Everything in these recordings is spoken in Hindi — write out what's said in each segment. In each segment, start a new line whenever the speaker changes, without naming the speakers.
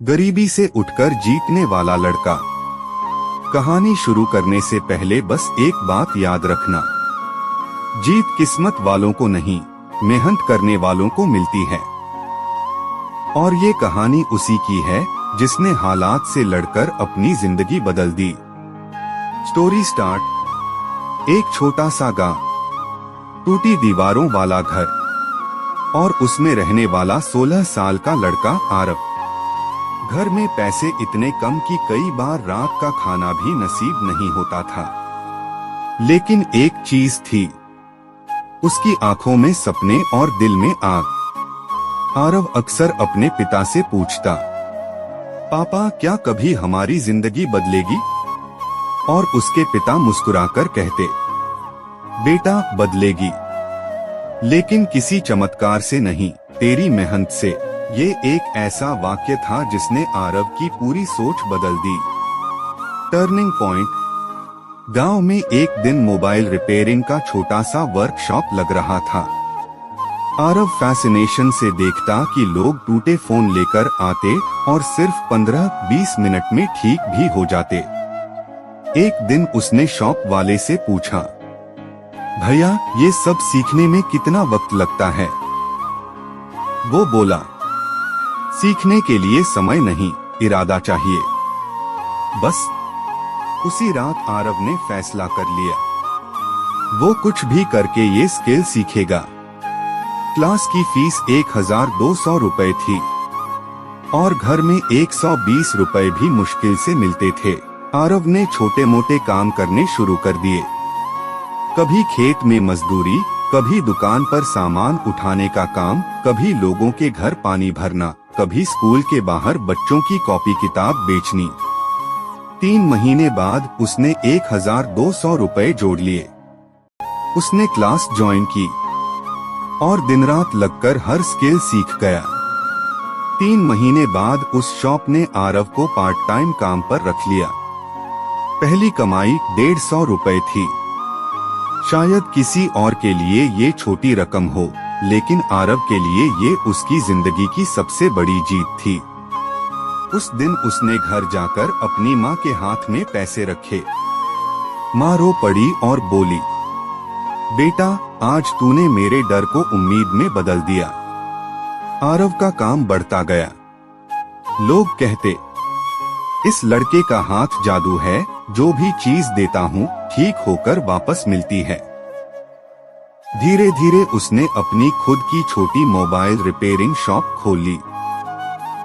गरीबी से उठकर जीतने वाला लड़का। कहानी शुरू करने से पहले बस एक बात याद रखना, जीत किस्मत वालों को नहीं, मेहनत करने वालों को मिलती है। और ये कहानी उसी की है जिसने हालात से लड़कर अपनी जिंदगी बदल दी। Story start. एक छोटा सा गांव, टूटी दीवारों वाला घर और उसमें रहने वाला 16 साल का लड़का आरव। घर में पैसे इतने कम कि कई बार रात का खाना भी नसीब नहीं होता था। लेकिन एक चीज थी, उसकी आंखों में सपने और दिल में आग। आरव अक्सर अपने पिता से पूछता, पापा क्या कभी हमारी जिंदगी बदलेगी? और उसके पिता मुस्कुराकर कहते, बेटा बदलेगी, लेकिन किसी चमत्कार से नहीं, तेरी मेहनत से। ये एक ऐसा वाक्य था जिसने आरव की पूरी सोच बदल दी। Turning point. गांव में एक दिन मोबाइल रिपेयरिंग का छोटा सा वर्कशॉप लग रहा था। आरव फैसिनेशन से देखता कि लोग टूटे फोन लेकर आते और सिर्फ 15-20 मिनट में ठीक भी हो जाते। एक दिन उसने शॉप वाले से पूछा, भैया ये सब सीखने में कितना वक्त लगता है? वो बोला, सीखने के लिए समय नहीं, इरादा चाहिए बस। उसी रात आरव ने फैसला कर लिया, वो कुछ भी करके ये स्किल सीखेगा। क्लास की फीस 1200 रुपए थी और घर में 120 रुपए भी मुश्किल से मिलते थे। आरव ने छोटे मोटे काम करने शुरू कर दिए, कभी खेत में मजदूरी, कभी दुकान पर सामान उठाने का काम, कभी लोगों के घर पानी भरना, कभी स्कूल के बाहर बच्चों की कॉपी किताब बेचनी। 3 महीने बाद उसने 1200 रुपए जोड़ लिए। उसने क्लास ज्वाइन की और दिन रात लगकर हर स्किल सीख गया। 3 महीने बाद उस शॉप ने आरव को पार्ट टाइम काम पर रख लिया। पहली कमाई 150 रुपए थी। शायद किसी और के लिए ये छोटी रकम हो, लेकिन आरव के लिए ये उसकी जिंदगी की सबसे बड़ी जीत थी। उस दिन उसने घर जाकर अपनी माँ के हाथ में पैसे रखे। माँ रो पड़ी और बोली, बेटा आज तूने मेरे डर को उम्मीद में बदल दिया। आरव का काम बढ़ता गया। लोग कहते, इस लड़के का हाथ जादू है, जो भी चीज देता हूँ ठीक होकर वापस मिलती है। धीरे धीरे उसने अपनी खुद की छोटी मोबाइल रिपेयरिंग शॉप खोल ली।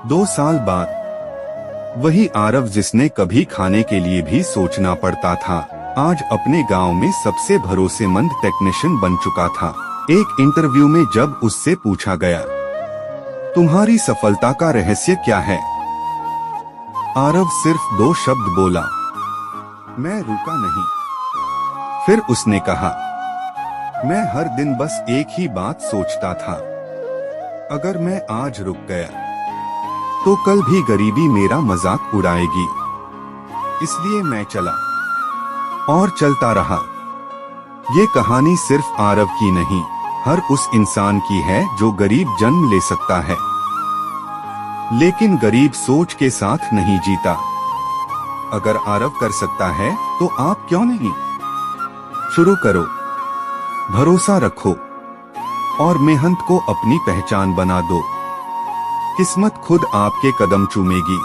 2 साल बाद वही आरव जिसने कभी खाने के लिए भी सोचना पड़ता था, आज अपने गांव में सबसे भरोसेमंद टेक्नीशियन बन चुका था। एक इंटरव्यू में जब उससे पूछा गया, तुम्हारी सफलता का रहस्य क्या है? आरव सिर्फ 2 शब्द बोला, मैं रुका नहीं। फिर उसने कहा, मैं हर दिन बस एक ही बात सोचता था, अगर मैं आज रुक गया तो कल भी गरीबी मेरा मजाक उड़ाएगी। इसलिए मैं चला और चलता रहा। ये कहानी सिर्फ आरव की नहीं, हर उस इंसान की है जो गरीब जन्म ले सकता है, लेकिन गरीब सोच के साथ नहीं जीता। अगर आरव कर सकता है तो आप क्यों नहीं? शुरू करो, भरोसा रखो और मेहनत को अपनी पहचान बना दो। किस्मत खुद आपके कदम चूमेगी।